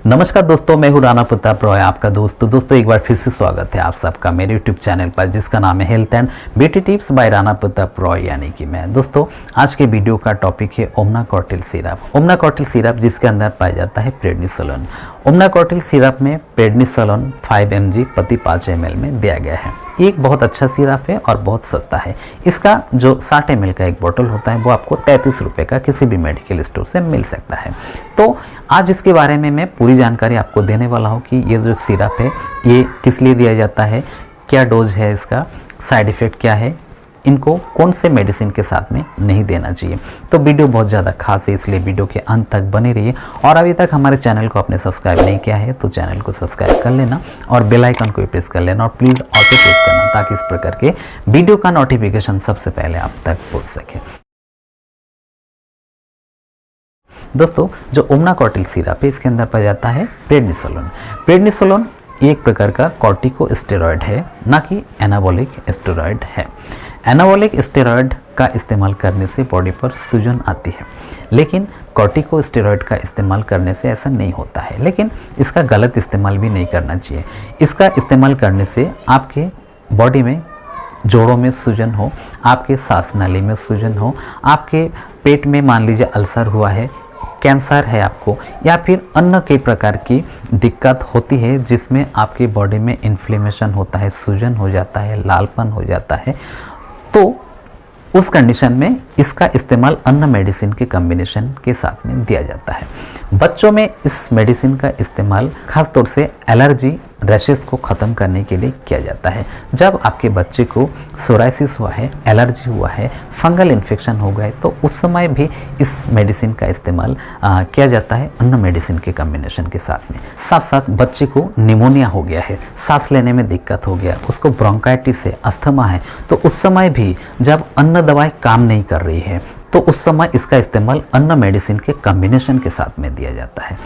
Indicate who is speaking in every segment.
Speaker 1: नमस्कार दोस्तों, मैं हूं राणा प्रताप रॉय, आपका दोस्त। तो दोस्तों एक बार फिर से स्वागत है आप सबका मेरे यूट्यूब चैनल पर, जिसका नाम है health and beauty tips by Rana Pratap Roy, यानी कि मैं। दोस्तों आज के वीडियो का टॉपिक है ओमनाकॉर्टिल सिरप। ओमनाकॉर्टिल सिरप जिसके अंदर पाया जाता है प्रेडनिसोलोन। ओमनाकॉर्टिल सिरप में प्रेडनिसोलोन 5 mg प्रति 5 ml में दिया गया है। एक बहुत अच्छा सिरप है और बहुत सस्ता है। इसका जो 60 ml का एक बोतल होता है वो आपको 33 रुपये का किसी भी मेडिकल स्टोर से मिल सकता है। तो आज इसके बारे में मैं पूरी जानकारी आपको देने वाला हूँ कि ये जो सिरप है ये किस लिए दिया जाता है, क्या डोज है इसका, साइड इफ़ेक्ट क्या है, इनको कौन से मेडिसिन के साथ में नहीं देना चाहिए। तो वीडियो बहुत ज़्यादा खास है, इसलिए वीडियो के अंत तक बने रहिए। और अभी तक हमारे चैनल को आपने सब्सक्राइब नहीं किया है तो चैनल को सब्सक्राइब कर लेना और बेल आइकन को प्रेस कर लेना और प्लीज़ ऑल पे प्रेस करना, ताकि इस प्रकार के वीडियो का नोटिफिकेशन सबसे पहले आप तक पहुँच सके। दोस्तों जो ओमनाकॉर्टिल सिरप है इसके अंदर पाया जाता है प्रेडनिसोलोन। प्रेडनिसोलोन एक प्रकार का कॉर्टिकोस्टेरॉयड है, ना कि एनाबॉलिक स्टेरॉयड है। एनाबॉलिक स्टेरॉयड का इस्तेमाल करने से बॉडी पर सूजन आती है, लेकिन कॉर्टिकोस्टेरॉयड का इस्तेमाल करने से ऐसा नहीं होता है। लेकिन इसका गलत इस्तेमाल भी नहीं करना चाहिए। इसका इस्तेमाल करने से आपके बॉडी में जोड़ों में सूजन हो, आपके सांस नाली में सूजन हो, आपके पेट में मान लीजिए अल्सर हुआ है, कैंसर है आपको, या फिर अन्य कई प्रकार की दिक्कत होती है जिसमें आपकी बॉडी में इन्फ्लेमेशन होता है, सूजन हो जाता है, लालपन हो जाता है, तो उस कंडीशन में इसका इस्तेमाल अन्य मेडिसिन के कॉम्बिनेशन के साथ में दिया जाता है। बच्चों में इस मेडिसिन का इस्तेमाल खास तौर से एलर्जी रैशेस को ख़त्म करने के लिए किया जाता है। जब आपके बच्चे को सोराइसिस हुआ है, एलर्जी हुआ है, फंगल इन्फेक्शन हो गए, तो उस समय भी इस मेडिसिन का इस्तेमाल किया जाता है अन्य मेडिसिन के कॉम्बिनेशन के साथ में। साथ साथ बच्चे को निमोनिया हो गया है, सांस लेने में दिक्कत हो गया, उसको ब्रोंकाइटिस है, अस्थमा है, तो उस समय भी जब अन्य दवाई काम नहीं कर रही है तो उस समय इसका इस्तेमाल अन्य मेडिसिन के कॉम्बिनेशन के साथ में दिया जाता है।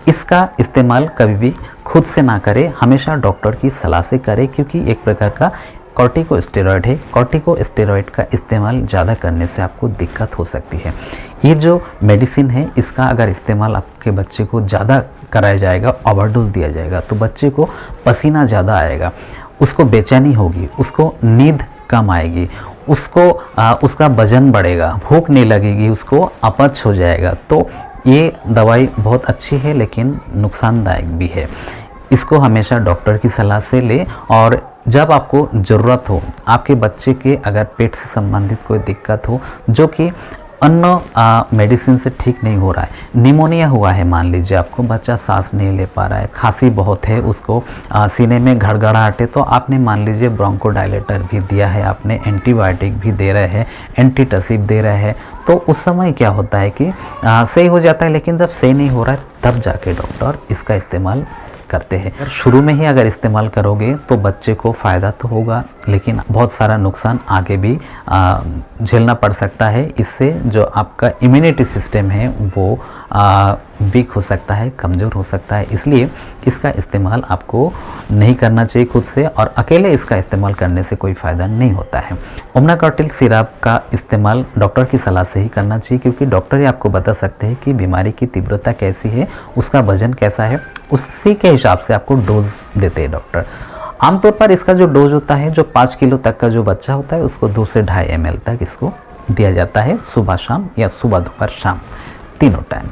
Speaker 1: इसका इस्तेमाल कभी भी खुद से ना करें, हमेशा डॉक्टर की सलाह से करें, क्योंकि एक प्रकार का कॉर्टिकोस्टेरॉयड है। कॉर्टिकोस्टेरॉयड का इस्तेमाल ज़्यादा करने से आपको दिक्कत हो सकती है। ये जो मेडिसिन है इसका अगर इस्तेमाल आपके बच्चे को ज़्यादा कराया जाएगा, ओवरडोज दिया जाएगा, तो बच्चे को पसीना ज़्यादा आएगा, उसको बेचैनी होगी, उसको नींद कम आएगी, उसको उसका वजन बढ़ेगा, भूख नहीं लगेगी, उसको अपच हो जाएगा। तो ये दवाई बहुत अच्छी है लेकिन नुकसानदायक भी है। इसको हमेशा डॉक्टर की सलाह से ले, और जब आपको ज़रूरत हो, आपके बच्चे के अगर पेट से संबंधित कोई दिक्कत हो जो कि अन्य मेडिसिन से ठीक नहीं हो रहा है, निमोनिया हुआ है, मान लीजिए आपको बच्चा सांस नहीं ले पा रहा है, खांसी बहुत है, उसको सीने में घड़घड़ाहट है, तो आपने मान लीजिए ब्रोंकोडायलेटर भी दिया है, आपने एंटीबायोटिक भी दे रहे हैं, एंटीटसिव दे रहे हैं, तो उस समय क्या होता है कि सही हो जाता है। लेकिन जब सही नहीं हो रहा है तब जाके डॉक्टर इसका इस्तेमाल करते हैं। शुरू में ही अगर इस्तेमाल करोगे तो बच्चे को फ़ायदा तो होगा, लेकिन बहुत सारा नुकसान आगे भी झेलना पड़ सकता है। इससे जो आपका इम्यूनिटी सिस्टम है वो वीक हो सकता है, कमज़ोर हो सकता है। इसलिए इसका इस्तेमाल आपको नहीं करना चाहिए खुद से, और अकेले इसका इस्तेमाल करने से कोई फ़ायदा नहीं होता है। ओमनाकॉर्टिल सिरप का इस्तेमाल डॉक्टर की सलाह से ही करना चाहिए, क्योंकि डॉक्टर ही आपको बता सकते हैं कि बीमारी की तीव्रता कैसी है, उसका वजन कैसा है, उसी के हिसाब से आपको डोज देते हैं डॉक्टर। आमतौर पर इसका जो डोज होता है, जो 5 किलो तक का जो बच्चा होता है उसको 2 से 2.5 ml तक इसको दिया जाता है, सुबह शाम या सुबह दोपहर शाम तीनों टाइम।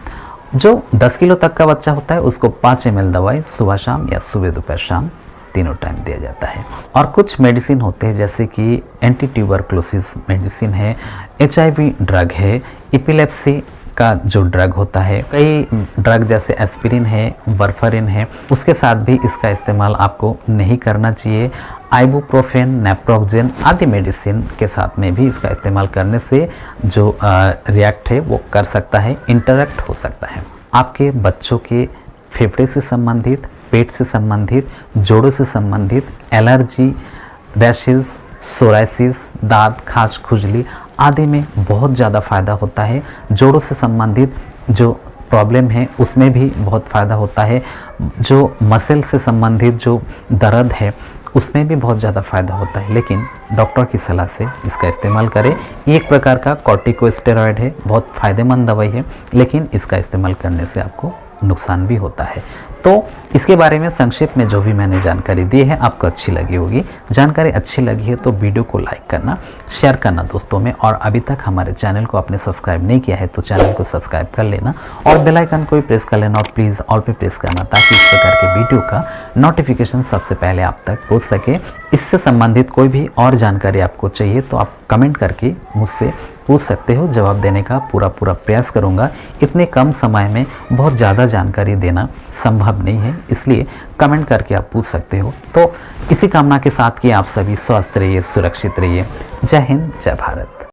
Speaker 1: जो 10 किलो तक का बच्चा होता है उसको 5 ml दवाई सुबह शाम या सुबह दोपहर शाम तीनों टाइम दिया जाता है। और कुछ मेडिसिन होते हैं जैसे कि एंटी ट्यूबरक्लोसिस मेडिसिन है, HIV ड्रग है, एपिलेप्सी का जो ड्रग होता है, कई ड्रग जैसे एस्पिरिन है, वारफरिन है, उसके साथ भी इसका इस्तेमाल आपको नहीं करना चाहिए। आइबुप्रोफेन, नेप्रोक्सेन आदि मेडिसिन के साथ में भी इसका इस्तेमाल करने से जो रिएक्ट है वो कर सकता है, इंटरेक्ट हो सकता है। आपके बच्चों के फेफड़े से संबंधित, पेट से संबंधित, जोड़ों से संबंधित एलर्जी, रैशेज़, सोराइसिस, दांत, खाज, खुजली आदि में बहुत ज़्यादा फ़ायदा होता है। जोड़ों से संबंधित जो प्रॉब्लम है उसमें भी बहुत फ़ायदा होता है। जो मसल से संबंधित जो दर्द है उसमें भी बहुत ज़्यादा फ़ायदा होता है, लेकिन डॉक्टर की सलाह से इसका इस्तेमाल करें। ये एक प्रकार का कॉर्टिकोस्टेरॉयड है, बहुत फ़ायदेमंद दवाई है, लेकिन इसका इस्तेमाल करने से आपको नुकसान भी होता है। तो इसके बारे में संक्षेप में जो भी मैंने जानकारी दी है आपको अच्छी लगी होगी। जानकारी अच्छी लगी है तो वीडियो को लाइक करना, शेयर करना दोस्तों में, और अभी तक हमारे चैनल को आपने सब्सक्राइब नहीं किया है तो चैनल को सब्सक्राइब कर लेना और बेल आइकन को भी प्रेस कर लेना और प्लीज़ ऑल पे प्रेस करना ताकि इस प्रकार के वीडियो का नोटिफिकेशन सबसे पहले आप तक पहुँच सके। इससे संबंधित कोई भी और जानकारी आपको चाहिए तो आप कमेंट करके मुझसे पूछ सकते हो, जवाब देने का पूरा प्रयास करूंगा। इतने कम समय में बहुत ज़्यादा जानकारी देना संभव नहीं है, इसलिए कमेंट करके आप पूछ सकते हो। तो इसी कामना के साथ कि आप सभी स्वस्थ रहिए, सुरक्षित रहिए। जय हिंद, जय भारत।